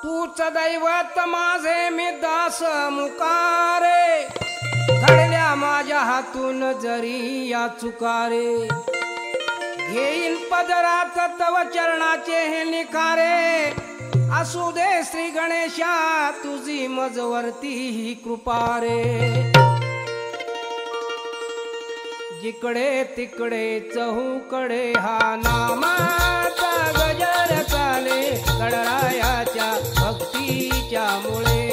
तूच दैवत माझे मी दास मुकारे, घडल्या माझ्या हातून जरी या चुकारे, घेईन पदरात तव चरणाचे हे निकारे, असू दे श्री गणेशा तुझी मजवरती ही कृपा रे। जिकडे तिकडे चहूकडे हा नामाचा गजर चाले, गणरायाच्या भक्तीच्या मुळे।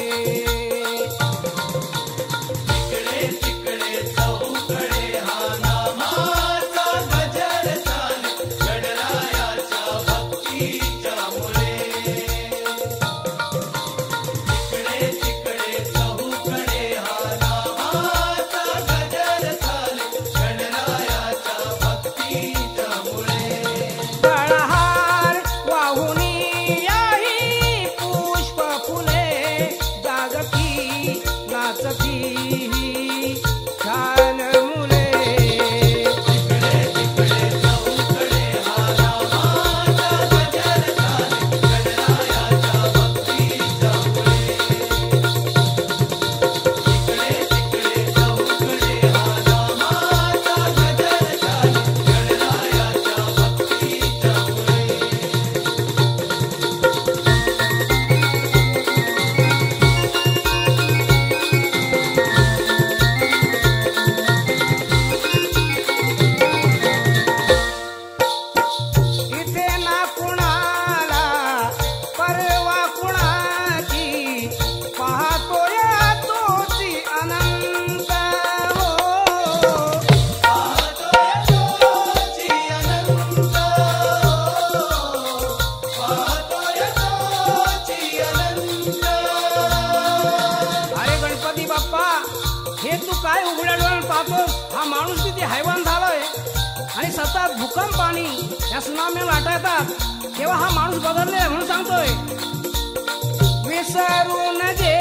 जिकडे तिकडे चहूकडे हा नामाचा गजर चाले, गणरायाच्या भक्तीच्या मुळे। जिकडे तिकडे चहूकडे हा नामाचा गजर चाले, गणरायाच्या भक्तीच्या मुळे। तळहार वाहुनी याही पुष्प फुले, जागती नाचती ही छान मुले। जिकडे तिकडे चहूकडे हा नामाचा गजर चाले, गणरायाच्या भक्तीच्या मुळे। जिकडे तिकडे चहूकडे हा नामाचा गजर चाले, गणरायाच्या भक्तीच्या मुळे। इथे ना कुणाला परवा कुणाची, पाहतोय तोची अनंत हो। पाहतोय तोची अनंत, पाहतोय तोची अनंत। अरे गणपती बाप्पा, हे तू काय उघड्या डोळ्यानं पाहतोस? हा माणूस किती हैवान झालाय, आणि सतत भूकंप आणि या सुनाम्या लाटा येतात, तेव्हा हा माणूस बदलले म्हणून सांगतोय। विसरून जे